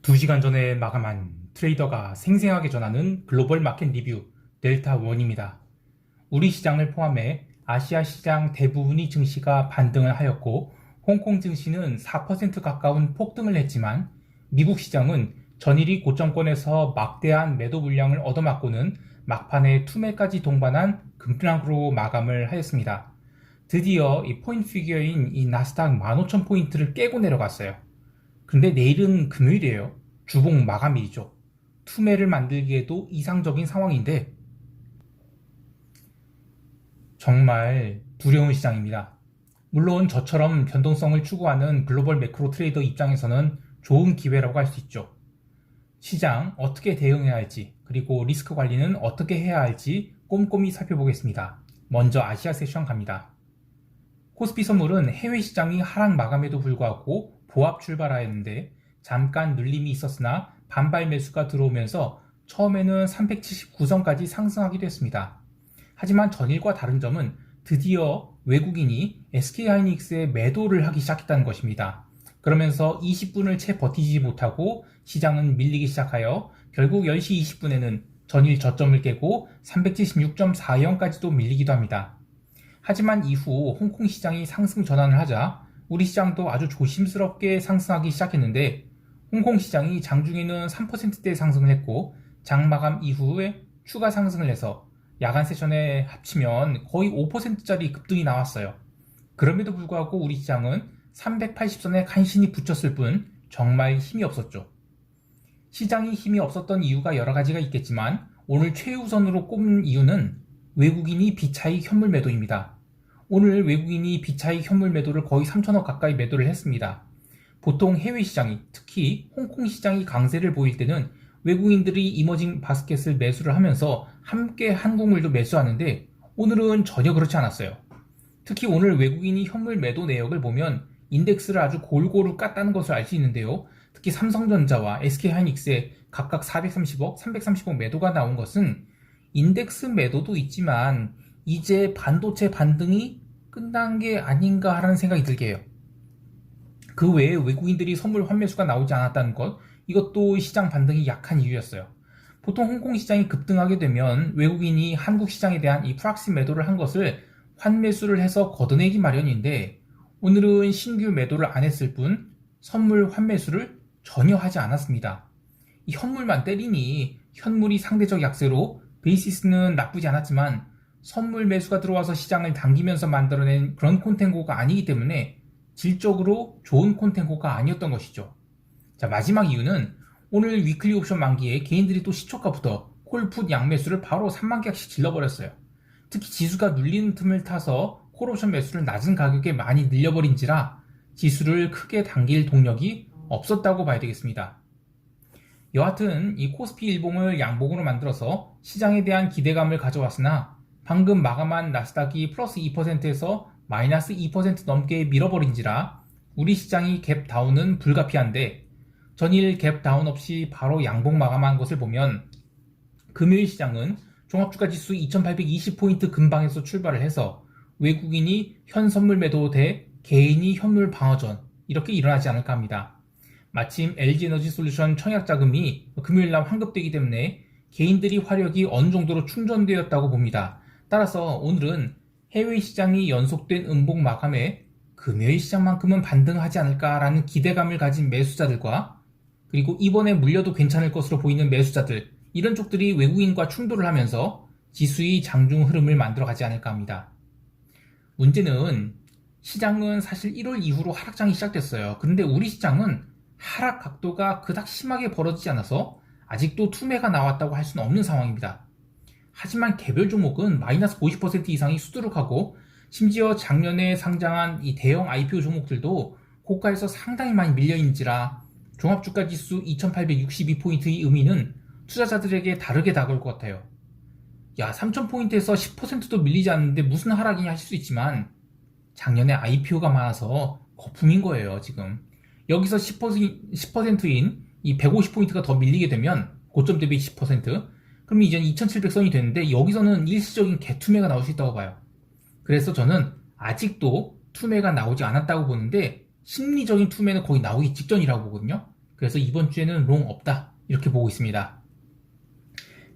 2시간 전에 마감한 트레이더가 생생하게 전하는 글로벌 마켓 리뷰 델타1입니다. 우리 시장을 포함해 아시아 시장 대부분이 증시가 반등을 하였고 홍콩 증시는 4% 가까운 폭등을 했지만 미국 시장은 전일이 고점권에서 막대한 매도 물량을 얻어맞고는 막판에 투매까지 동반한 급락으로 마감을 하였습니다. 드디어 이 포인트 피규어인 이 나스닥 15,000포인트를 깨고 내려갔어요. 근데 내일은 금요일이에요. 주봉 마감일이죠. 투매를 만들기에도 이상적인 상황인데 정말 두려운 시장입니다. 물론 저처럼 변동성을 추구하는 글로벌 매크로 트레이더 입장에서는 좋은 기회라고 할 수 있죠. 시장 어떻게 대응해야 할지 그리고 리스크 관리는 어떻게 해야 할지 꼼꼼히 살펴보겠습니다. 먼저 아시아 세션 갑니다. 코스피 선물은 해외 시장이 하락 마감에도 불구하고 보합 출발하였는데 잠깐 눌림이 있었으나 반발 매수가 들어오면서 처음에는 379선까지 상승하기도 했습니다. 하지만 전일과 다른 점은 드디어 외국인이 SK하이닉스에 매도를 하기 시작했다는 것입니다. 그러면서 20분을 채 버티지 못하고 시장은 밀리기 시작하여 결국 10시 20분에는 전일 저점을 깨고 376.40까지도 밀리기도 합니다. 하지만 이후 홍콩 시장이 상승 전환을 하자 우리 시장도 아주 조심스럽게 상승하기 시작했는데 홍콩 시장이 장중에는 3%대 상승을 했고 장마감 이후에 추가 상승을 해서 야간 세션에 합치면 거의 5%짜리 급등이 나왔어요. 그럼에도 불구하고 우리 시장은 380선에 간신히 붙였을 뿐 정말 힘이 없었죠. 시장이 힘이 없었던 이유가 여러 가지가 있겠지만 오늘 최우선으로 꼽는 이유는 외국인이 비차익 현물 매도입니다. 오늘 외국인이 비차익 현물 매도를 거의 3천억 가까이 매도를 했습니다. 보통 해외 시장이 특히 홍콩 시장이 강세를 보일 때는 외국인들이 이머징 바스켓을 매수를 하면서 함께 한국물도 매수하는데 오늘은 전혀 그렇지 않았어요. 특히 오늘 외국인이 현물 매도 내역을 보면 인덱스를 아주 골고루 깠다는 것을 알 수 있는데요. 특히 삼성전자와 SK하이닉스에 각각 430억, 330억 매도가 나온 것은 인덱스 매도도 있지만 이제 반도체 반등이 끝난 게 아닌가 하는 생각이 들게 해요. 그 외에 외국인들이 선물 환매수가 나오지 않았다는 것, 이것도 시장 반등이 약한 이유였어요. 보통 홍콩 시장이 급등하게 되면 외국인이 한국 시장에 대한 이 프락시 매도를 한 것을 환매수를 해서 걷어내기 마련인데 오늘은 신규 매도를 안 했을 뿐 선물 환매수를 전혀 하지 않았습니다. 이 현물만 때리니 현물이 상대적 약세로 베이시스는 나쁘지 않았지만 선물 매수가 들어와서 시장을 당기면서 만들어낸 그런 콘텐고가 아니기 때문에 질적으로 좋은 콘텐고가 아니었던 것이죠. 자, 마지막 이유는 오늘 위클리 옵션 만기에 개인들이 또 시초가부터 콜풋 양매수를 바로 3만 개씩 질러버렸어요. 특히 지수가 눌리는 틈을 타서 콜옵션 매수를 낮은 가격에 많이 늘려버린지라 지수를 크게 당길 동력이 없었다고 봐야 되겠습니다. 여하튼 이 코스피 일봉을 양봉으로 만들어서 시장에 대한 기대감을 가져왔으나 방금 마감한 나스닥이 플러스 2%에서 마이너스 2% 넘게 밀어버린지라 우리 시장이 갭 다운은 불가피한데 전일 갭 다운 없이 바로 양봉 마감한 것을 보면 금요일 시장은 종합주가지수 2820포인트 근방에서 출발을 해서 외국인이 현선물 매도 대 개인이 현물 방어전 이렇게 일어나지 않을까 합니다. 마침 LG에너지솔루션 청약자금이 금요일날 환급되기 때문에 개인들이 화력이 어느 정도로 충전되었다고 봅니다. 따라서 오늘은 해외 시장이 연속된 음봉 마감에 금요일 시장만큼은 반등하지 않을까라는 기대감을 가진 매수자들과 그리고 이번에 물려도 괜찮을 것으로 보이는 매수자들 이런 쪽들이 외국인과 충돌을 하면서 지수의 장중 흐름을 만들어가지 않을까 합니다. 문제는 시장은 사실 1월 이후로 하락장이 시작됐어요. 그런데 우리 시장은 하락 각도가 그닥 심하게 벌어지지 않아서 아직도 투매가 나왔다고 할 수는 없는 상황입니다. 하지만 개별 종목은 마이너스 50% 이상이 수두룩하고 심지어 작년에 상장한 이 대형 IPO 종목들도 고가에서 상당히 많이 밀려있는지라 종합주가지수 2862포인트의 의미는 투자자들에게 다르게 다가올 것 같아요. 야, 3000포인트에서 10%도 밀리지 않는데 무슨 하락이냐 하실 수 있지만 작년에 IPO가 많아서 거품인 거예요, 지금. 여기서 10%인 이 150포인트가 더 밀리게 되면 고점 대비 10%, 그럼 이제는 2700선이 되는데 여기서는 일시적인 개투매가 나올 수 있다고 봐요. 그래서 저는 아직도 투매가 나오지 않았다고 보는데 심리적인 투매는 거의 나오기 직전이라고 보거든요. 그래서 이번 주에는 롱 없다 이렇게 보고 있습니다.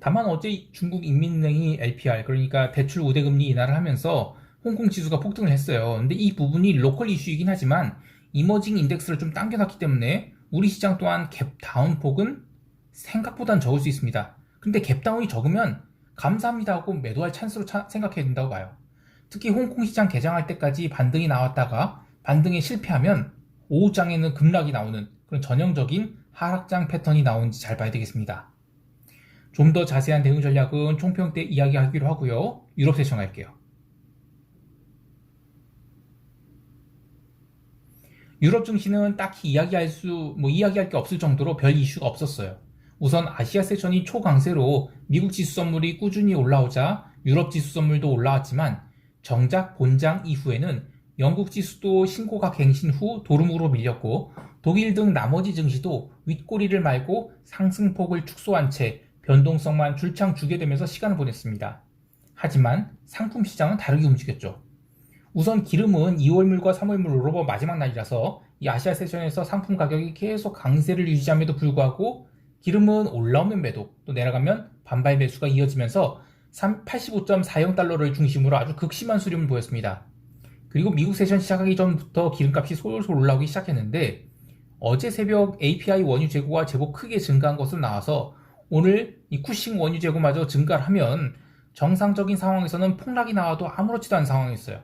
다만 어제 중국 인민은행이 LPR 그러니까 대출 우대금리 인하를 하면서 홍콩 지수가 폭등을 했어요. 근데 이 부분이 로컬 이슈이긴 하지만 이머징 인덱스를 좀 당겨놨기 때문에 우리 시장 또한 갭 다운 폭은 생각보단 적을 수 있습니다. 근데 갭 다운이 적으면 감사합니다 하고 매도할 찬스로 생각해야 된다고 봐요. 특히 홍콩 시장 개장할 때까지 반등이 나왔다가 반등에 실패하면 오후장에는 급락이 나오는 그런 전형적인 하락장 패턴이 나오는지 잘 봐야 되겠습니다. 좀 더 자세한 대응 전략은 총평 때 이야기하기로 하고요. 유럽 세션 갈게요. 유럽 증시는 딱히 이야기할 게 없을 정도로 별 이슈가 없었어요. 우선 아시아 세션이 초강세로 미국 지수 선물이 꾸준히 올라오자 유럽 지수 선물도 올라왔지만 정작 본장 이후에는 영국 지수도 신고가 갱신 후 도루묵으로 밀렸고 독일 등 나머지 증시도 윗꼬리를 말고 상승폭을 축소한 채 변동성만 줄창 주게 되면서 시간을 보냈습니다. 하지만 상품 시장은 다르게 움직였죠. 우선 기름은 2월물과 3월물 롤오버 마지막 날이라서 이 아시아 세션에서 상품 가격이 계속 강세를 유지함에도 불구하고 기름은 올라오면 매도, 또 내려가면 반발 매수가 이어지면서 85.40달러를 중심으로 아주 극심한 수렴을 보였습니다. 그리고 미국 세션 시작하기 전부터 기름값이 솔솔 올라오기 시작했는데 어제 새벽 API 원유 재고가 제법 크게 증가한 것으로 나와서 오늘 이 쿠싱 원유 재고마저 증가를 하면 정상적인 상황에서는 폭락이 나와도 아무렇지도 않은 상황이었어요.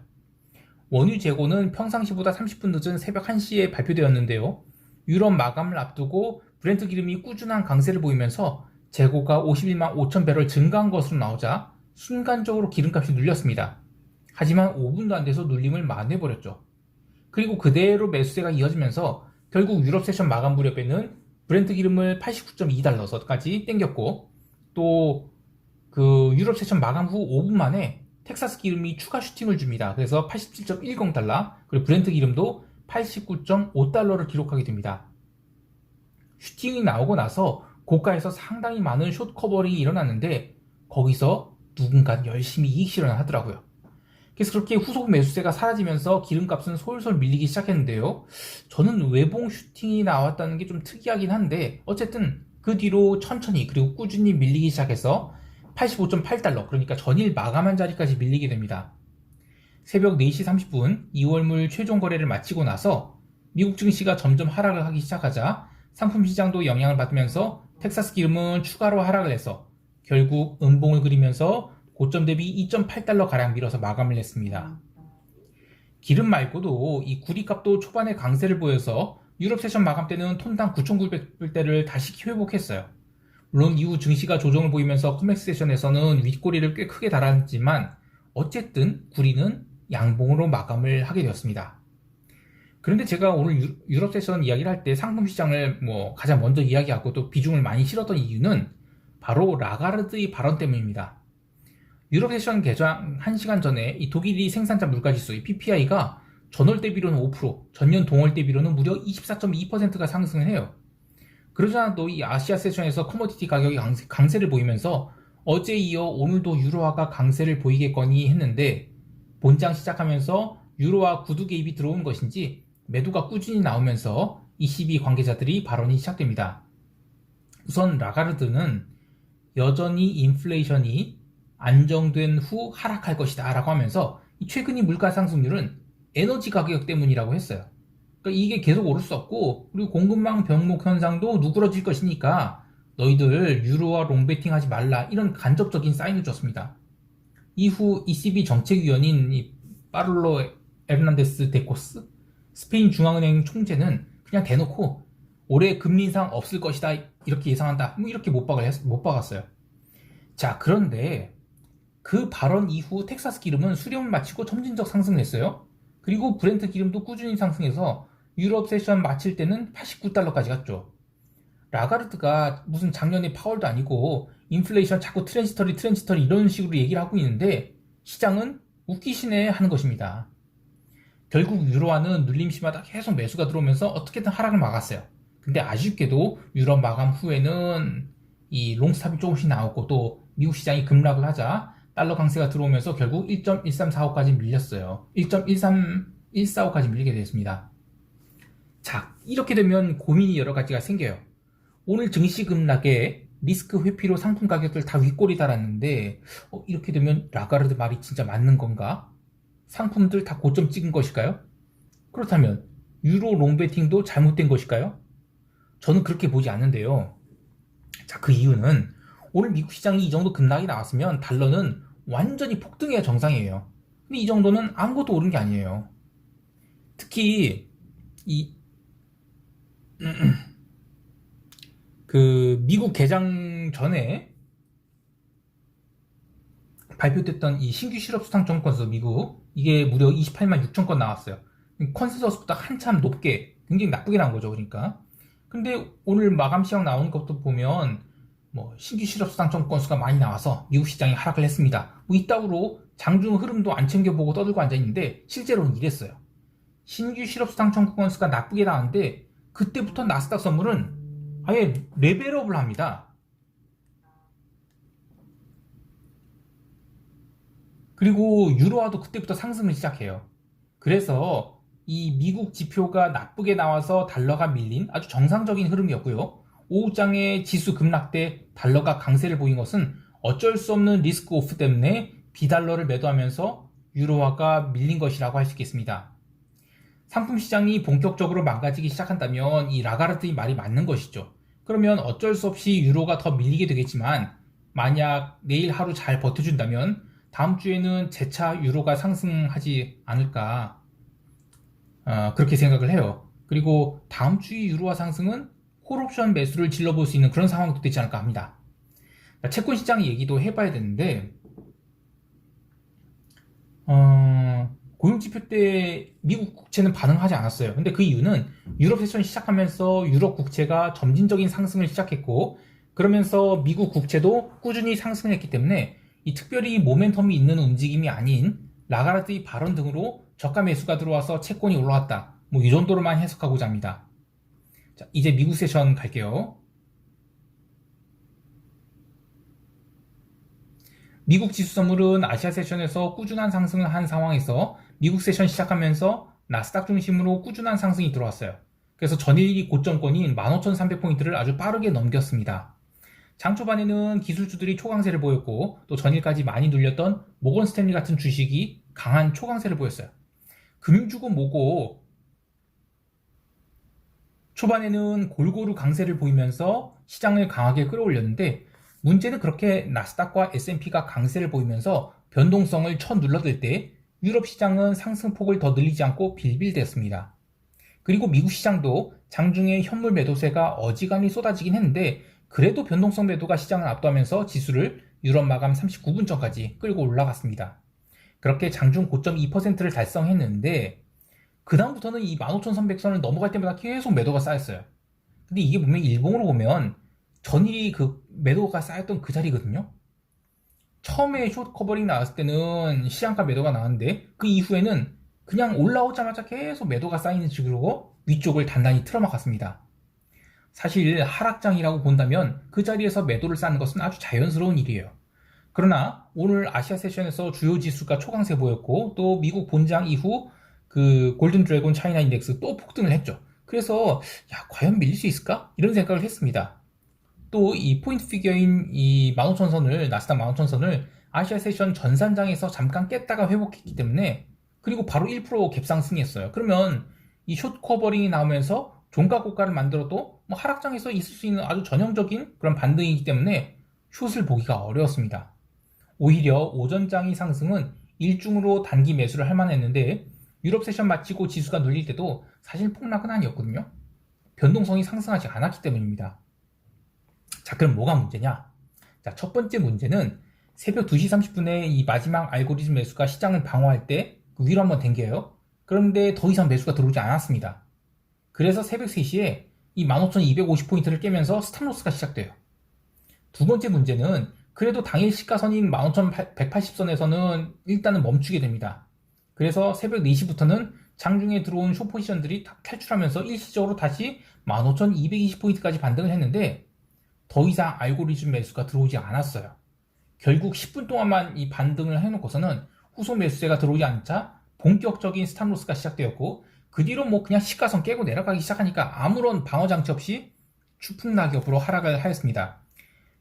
원유 재고는 평상시보다 30분 늦은 새벽 1시에 발표되었는데요. 유럽 마감을 앞두고 브렌트 기름이 꾸준한 강세를 보이면서 재고가 51만 5천 배럴 증가한 것으로 나오자 순간적으로 기름값이 눌렸습니다. 하지만 5분도 안 돼서 눌림을 만회해버렸죠. 그리고 그대로 매수세가 이어지면서 결국 유럽 세션 마감 무렵에는 브렌트 기름을 89.2달러까지 땡겼고 또 그 유럽 세션 마감 후 5분 만에 텍사스 기름이 추가 슈팅을 줍니다. 그래서 87.10달러 그리고 브렌트 기름도 89.5달러를 기록하게 됩니다. 슈팅이 나오고 나서 고가에서 상당히 많은 숏 커버링이 일어났는데 거기서 누군가 열심히 이익 실현을 하더라고요. 그래서 그렇게 후속 매수세가 사라지면서 기름값은 솔솔 밀리기 시작했는데요. 저는 외봉 슈팅이 나왔다는 게 좀 특이하긴 한데 어쨌든 그 뒤로 천천히 그리고 꾸준히 밀리기 시작해서 85.8달러 그러니까 전일 마감한 자리까지 밀리게 됩니다. 새벽 4시 30분 2월물 최종 거래를 마치고 나서 미국 증시가 점점 하락을 하기 시작하자 상품 시장도 영향을 받으면서 텍사스 기름은 추가로 하락을 해서 결국 음봉을 그리면서 고점 대비 2.8달러 가량 밀어서 마감을 했습니다. 기름 말고도 이 구리값도 초반에 강세를 보여서 유럽 세션 마감 때는 톤당 9,900불대를 다시 회복했어요. 물론 이후 증시가 조정을 보이면서 코맥스 세션에서는 윗꼬리를 꽤 크게 달았지만 어쨌든 구리는 양봉으로 마감을 하게 되었습니다. 그런데 제가 오늘 유럽 세션 이야기를 할 때 상품 시장을 가장 먼저 이야기하고 또 비중을 많이 실었던 이유는 바로 라가르드의 발언 때문입니다. 유럽 세션 개장 1시간 전에 이 독일이 생산자 물가지수 이 PPI가 전월 대비로는 5%, 전년 동월 대비로는 무려 24.2%가 상승을 해요. 그러지 않아도 이 아시아 세션에서 커머디티 가격이 강세를 보이면서 어제 이어 오늘도 유로화가 강세를 보이겠거니 했는데 본장 시작하면서 유로화 구두 개입이 들어온 것인지 매도가 꾸준히 나오면서 ECB 관계자들이 발언이 시작됩니다. 우선 라가르드는 여전히 인플레이션이 안정된 후 하락할 것이다 라고 하면서 최근의 물가 상승률은 에너지 가격 때문이라고 했어요. 그러니까 이게 계속 오를 수 없고 그리고 공급망 병목 현상도 누그러질 것이니까 너희들 유로화 롱베팅 하지 말라 이런 간접적인 사인을 줬습니다. 이후 ECB 정책위원인 이 파블로 에르난데스 데코스 스페인 중앙은행 총재는 그냥 대놓고 올해 금리 인상 없을 것이다 이렇게 예상한다 이렇게 못 박았어요. 자, 그런데 그 발언 이후 텍사스 기름은 수렴을 마치고 점진적 상승을 했어요. 그리고 브렌트 기름도 꾸준히 상승해서 유럽 세션 마칠 때는 89달러까지 갔죠. 라가르드가 무슨 작년에 파월도 아니고 인플레이션 자꾸 트랜지터리 이런 식으로 얘기를 하고 있는데 시장은 웃기시네 하는 것입니다. 결국 유로화는 눌림시마다 계속 매수가 들어오면서 어떻게든 하락을 막았어요. 근데 아쉽게도 유럽 마감 후에는 이 롱스탑이 조금씩 나오고 또 미국 시장이 급락을 하자 달러 강세가 들어오면서 결국 1.1345까지 밀렸어요. 1.13 145까지 밀리게 됐습니다. 자, 이렇게 되면 고민이 여러 가지가 생겨요. 오늘 증시 급락에 리스크 회피로 상품 가격들 다 윗골이 달았는데 이렇게 되면 라가르드 말이 진짜 맞는 건가? 상품들 다 고점 찍은 것일까요? 그렇다면 유로 롱베팅도 잘못된 것일까요? 저는 그렇게 보지 않는데요. 자, 그 이유는 오늘 미국 시장이 이 정도 급락이 나왔으면 달러는 완전히 폭등해야 정상이에요. 근데 이 정도는 아무것도 오른 게 아니에요. 특히 이 그 미국 개장 전에 발표됐던 이 신규 실업 수당 정권 건수 미국 이게 무려 28만 6천 건 나왔어요. 컨센서스보다 한참 높게 굉장히 나쁘게 나온 거죠. 그러니까. 근데 오늘 마감 시황 나오는 것도 보면 뭐 신규 실업 수당 정권 건수가 많이 나와서 미국 시장이 하락을 했습니다. 뭐 이따구로 장중 흐름도 안 챙겨보고 떠들고 앉아 있는데 실제로는 이랬어요. 신규 실업 수당 정권 건수가 나쁘게 나왔는데 그때부터 나스닥 선물은 아예 레벨업을 합니다. 그리고 유로화도 그때부터 상승을 시작해요. 그래서 이 미국 지표가 나쁘게 나와서 달러가 밀린 아주 정상적인 흐름이었고요. 오후장에 지수 급락 때 달러가 강세를 보인 것은 어쩔 수 없는 리스크 오프 때문에 비달러를 매도하면서 유로화가 밀린 것이라고 할 수 있겠습니다. 상품 시장이 본격적으로 망가지기 시작한다면 이 라가르드의 말이 맞는 것이죠. 그러면 어쩔 수 없이 유로가 더 밀리게 되겠지만 만약 내일 하루 잘 버텨준다면 다음 주에는 재차 유로가 상승하지 않을까 그렇게 생각을 해요. 그리고 다음 주의 유로화 상승은 콜옵션 매수를 질러볼 수 있는 그런 상황도 되지 않을까 합니다. 채권 시장 얘기도 해봐야 되는데 고용지표 때 미국 국채는 반응하지 않았어요. 근데 그 이유는 유럽 세션 시작하면서 유럽 국채가 점진적인 상승을 시작했고 그러면서 미국 국채도 꾸준히 상승했기 때문에 이 특별히 모멘텀이 있는 움직임이 아닌 라가르드의 발언 등으로 저가 매수가 들어와서 채권이 올라왔다. 뭐 이 정도로만 해석하고자 합니다. 자, 이제 미국 세션 갈게요. 미국 지수 선물은 아시아 세션에서 꾸준한 상승을 한 상황에서 미국 세션 시작하면서 나스닥 중심으로 꾸준한 상승이 들어왔어요. 그래서 전일이 고점권인 15,300포인트를 아주 빠르게 넘겼습니다. 장 초반에는 기술주들이 초강세를 보였고 또 전일까지 많이 눌렸던 모건 스탠리 같은 주식이 강한 초강세를 보였어요. 금융주고 뭐고 초반에는 골고루 강세를 보이면서 시장을 강하게 끌어올렸는데 문제는 그렇게 나스닥과 S&P가 강세를 보이면서 변동성을 쳐눌러들 때 유럽 시장은 상승폭을 더 늘리지 않고 빌빌댔습니다. 그리고 미국 시장도 장중에 현물 매도세가 어지간히 쏟아지긴 했는데 그래도 변동성 매도가 시장을 압도하면서 지수를 유럽 마감 39분 전까지 끌고 올라갔습니다. 그렇게 장중 고점 2%를 달성했는데 그 다음부터는 이 15,300선을 넘어갈 때마다 계속 매도가 쌓였어요. 근데 이게 분명히 일봉으로 보면 전일이 그 매도가 쌓였던 그 자리거든요. 처음에 숏 커버링 나왔을 때는 시장가 매도가 나왔는데 그 이후에는 그냥 올라오자마자 계속 매도가 쌓이는 식으로 위쪽을 단단히 틀어막았습니다. 사실 하락장이라고 본다면 그 자리에서 매도를 쌓는 것은 아주 자연스러운 일이에요. 그러나 오늘 아시아 세션에서 주요 지수가 초강세 보였고 또 미국 본장 이후 그 골든 드래곤 차이나 인덱스 또 폭등을 했죠. 그래서 과연 밀릴 수 있을까? 이런 생각을 했습니다. 또 이 포인트 피겨인 이 15,000선을 나스닥 15,000선을 아시아 세션 전산장에서 잠깐 깼다가 회복했기 때문에 그리고 바로 1% 갭상승했어요. 그러면 이 숏 커버링이 나오면서 종가 고가를 만들어도 뭐 하락장에서 있을 수 있는 아주 전형적인 그런 반등이기 때문에 숏을 보기가 어려웠습니다. 오히려 오전장의 상승은 일중으로 단기 매수를 할 만했는데 유럽 세션 마치고 지수가 눌릴 때도 사실 폭락은 아니었거든요. 변동성이 상승하지 않았기 때문입니다. 자, 그럼 뭐가 문제냐? 자, 첫 번째 문제는 새벽 2시 30분에 이 마지막 알고리즘 매수가 시장을 방어할 때 그 위로 한번 당겨요. 그런데 더 이상 매수가 들어오지 않았습니다. 그래서 새벽 3시에 이 15,250포인트를 깨면서 스탑로스가 시작돼요. 두 번째 문제는 그래도 당일 시가선인 15,180선에서는 일단은 멈추게 됩니다. 그래서 새벽 4시부터는 장중에 들어온 숏포지션들이 탈출하면서 일시적으로 다시 15,220포인트까지 반등을 했는데 더 이상 알고리즘 매수가 들어오지 않았어요. 결국 10분 동안만 이 반등을 해놓고서는 후속 매수세가 들어오지 않자 본격적인 스탑로스가 시작되었고 그 뒤로 뭐 그냥 시가선 깨고 내려가기 시작하니까 아무런 방어장치 없이 추풍낙엽으로 하락을 하였습니다.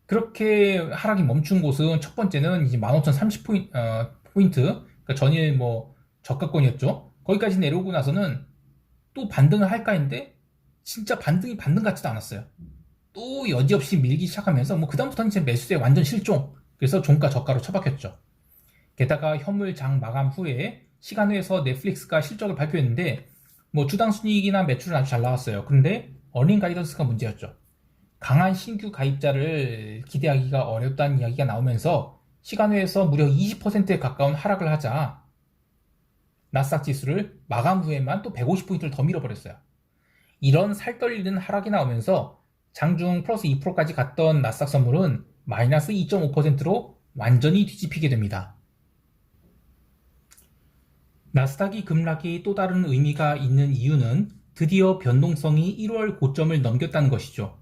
그렇게 하락이 멈춘 곳은 첫 번째는 이제 15,030포인트, 그러니까 전일 뭐 저가권이었죠. 거기까지 내려오고 나서는 또 반등을 할까 했는데 진짜 반등이 반등 같지도 않았어요. 또 여지없이 밀기 시작하면서 뭐 그다음부터는 이제 매수세 완전 실종. 그래서 종가 저가로 처박혔죠. 게다가 현물 장 마감 후에 시간외에서 넷플릭스가 실적을 발표했는데 뭐 주당 순이익이나 매출은 아주 잘 나왔어요. 그런데 어닝 가이던스가 문제였죠. 강한 신규 가입자를 기대하기가 어렵다는 이야기가 나오면서 시간외에서 무려 20%에 가까운 하락을 하자 나스닥 지수를 마감 후에만 또 150포인트를 더 밀어버렸어요. 이런 살떨리는 하락이 나오면서 장중 플러스 2%까지 갔던 나스닥 선물은 마이너스 2.5%로 완전히 뒤집히게 됩니다. 나스닥이 급락이 또 다른 의미가 있는 이유는 드디어 변동성이 1월 고점을 넘겼다는 것이죠.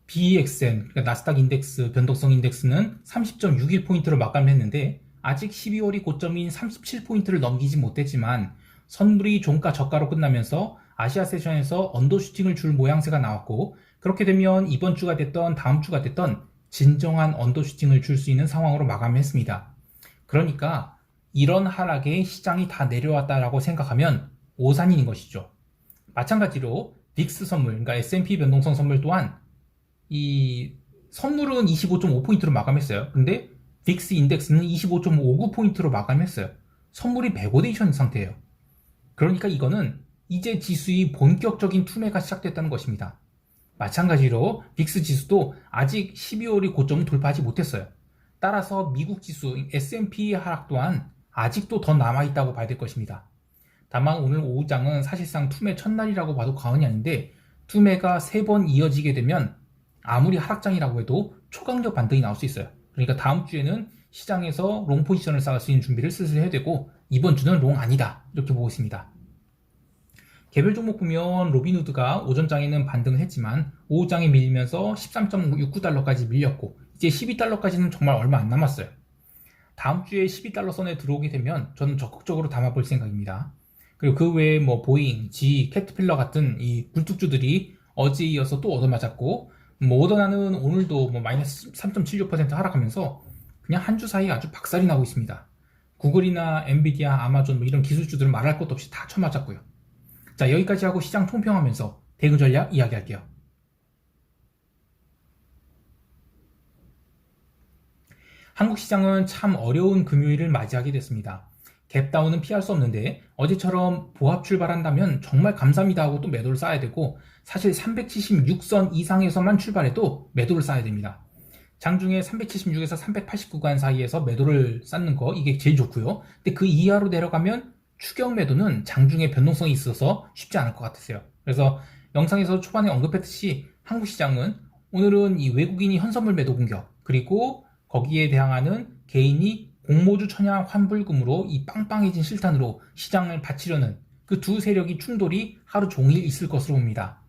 BXN, 그러니까 나스닥 인덱스, 변동성 인덱스는 30.61포인트로 마감했는데 아직 12월이 고점인 37포인트를 넘기지 못했지만 선물이 종가 저가로 끝나면서 아시아 세션에서 언더슈팅을 줄 모양새가 나왔고 그렇게 되면 이번 주가 됐던 다음 주가 됐던 진정한 언더슈팅을 줄 수 있는 상황으로 마감했습니다. 그러니까 이런 하락에 시장이 다 내려왔다라고 생각하면 오산인 것이죠. 마찬가지로 빅스 선물, 그러니까 S&P 변동성 선물 또한 이 선물은 25.5포인트로 마감했어요. 근데 빅스 인덱스는 25.59포인트로 마감했어요. 선물이 백오데이션 상태예요. 그러니까 이거는 이제 지수의 본격적인 투매가 시작됐다는 것입니다. 마찬가지로 빅스 지수도 아직 12월이 고점을 돌파하지 못했어요. 따라서 미국 지수 S&P 하락 또한 아직도 더 남아있다고 봐야 될 것입니다. 다만 오늘 오후장은 사실상 투매 첫날이라고 봐도 과언이 아닌데 투매가 3번 이어지게 되면 아무리 하락장이라고 해도 초강력 반등이 나올 수 있어요. 그러니까 다음 주에는 시장에서 롱 포지션을 쌓을 수 있는 준비를 슬슬 해야 되고 이번 주는 롱 아니다 이렇게 보고 있습니다. 개별 종목 보면 로빈후드가 오전장에는 반등을 했지만 오후장에 밀리면서 13.69달러까지 밀렸고 이제 12달러까지는 정말 얼마 안 남았어요. 다음 주에 12달러 선에 들어오게 되면 저는 적극적으로 담아볼 생각입니다. 그리고 그 외에 뭐 보잉, G, 캐트필러 같은 이 굴뚝주들이 어제에 이어서 또 얻어맞았고 모더나는 오늘도 뭐 마이너스 3.76% 하락하면서 그냥 한 주 사이에 아주 박살이 나고 있습니다. 구글이나 엔비디아, 아마존 뭐 이런 기술주들은 말할 것도 없이 다 쳐맞았고요. 자, 여기까지 하고 시장 총평하면서 대응 전략 이야기할게요. 한국 시장은 참 어려운 금요일을 맞이하게 됐습니다. 갭다운은 피할 수 없는데 어제처럼 보합 출발한다면 정말 감사합니다 하고 또 매도를 쌓아야 되고 사실 376선 이상에서만 출발해도 매도를 쌓아야 됩니다. 장중에 376에서 380 구간 사이에서 매도를 쌓는 거 이게 제일 좋고요. 근데 그 이하로 내려가면 추격 매도는 장중에 변동성이 있어서 쉽지 않을 것 같았어요. 그래서 영상에서 초반에 언급했듯이 한국 시장은 오늘은 이 외국인이 현선물 매도 공격 그리고 거기에 대항하는 개인이 공모주 천야 환불금으로 이 빵빵해진 실탄으로 시장을 바치려는 그 두 세력이 충돌이 하루 종일 있을 것으로 봅니다.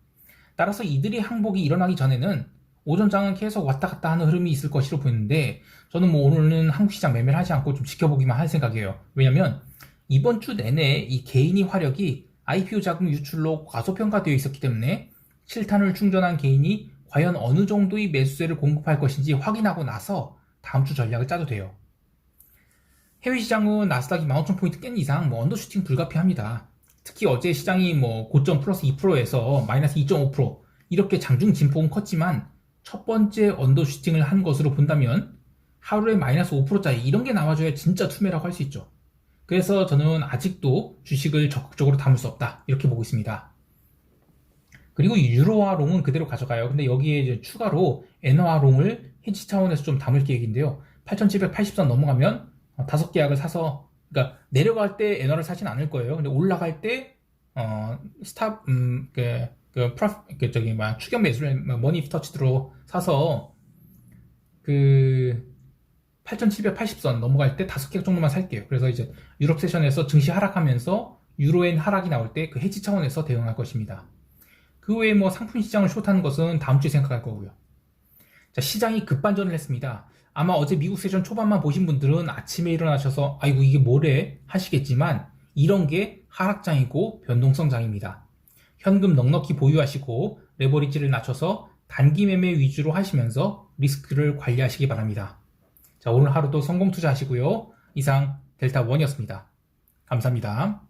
따라서 이들의 항복이 일어나기 전에는 오전장은 계속 왔다 갔다 하는 흐름이 있을 것으로 보이는데 저는 뭐 오늘은 한국 시장 매매를 하지 않고 좀 지켜보기만 할 생각이에요. 왜냐면 이번 주 내내 이 개인이 화력이 IPO 자금 유출로 과소평가되어 있었기 때문에 실탄을 충전한 개인이 과연 어느 정도의 매수세를 공급할 것인지 확인하고 나서 다음 주 전략을 짜도 돼요. 해외 시장은 나스닥이 15,000포인트 깬 이상 뭐 언더슈팅 불가피합니다. 특히 어제 시장이 뭐 고점 플러스 2%에서 마이너스 2.5% 이렇게 장중 진폭은 컸지만 첫 번째 언더슈팅을 한 것으로 본다면 하루에 마이너스 5%짜리 이런 게 나와줘야 진짜 투매라고 할 수 있죠. 그래서 저는 아직도 주식을 적극적으로 담을 수 없다 이렇게 보고 있습니다. 그리고 유로화 롱은 그대로 가져가요. 근데 여기에 이제 추가로 엔화 롱을 헤지 차원에서 좀 담을 계획인데요. 8,780선 넘어가면 5계약을 사서 그러니까 내려갈 때 엔화를 사진 않을 거예요. 근데 올라갈 때 스탑 추격 매수를 머니 터치드로 사서 그 8,780선 넘어갈 때 5개 정도만 살게요. 그래서 이제 유럽 세션에서 증시 하락하면서 유로엔 하락이 나올 때 그 헤지 차원에서 대응할 것입니다. 그 외에 뭐 상품 시장을 숏하는 것은 다음 주에 생각할 거고요. 자, 시장이 급반전을 했습니다. 아마 어제 미국 세션 초반만 보신 분들은 아침에 일어나셔서 아이고 이게 뭐래 하시겠지만 이런 게 하락장이고 변동성장입니다. 현금 넉넉히 보유하시고 레버리지를 낮춰서 단기 매매 위주로 하시면서 리스크를 관리하시기 바랍니다. 자, 오늘 하루도 성공 투자하시고요. 이상 델타원이었습니다. 감사합니다.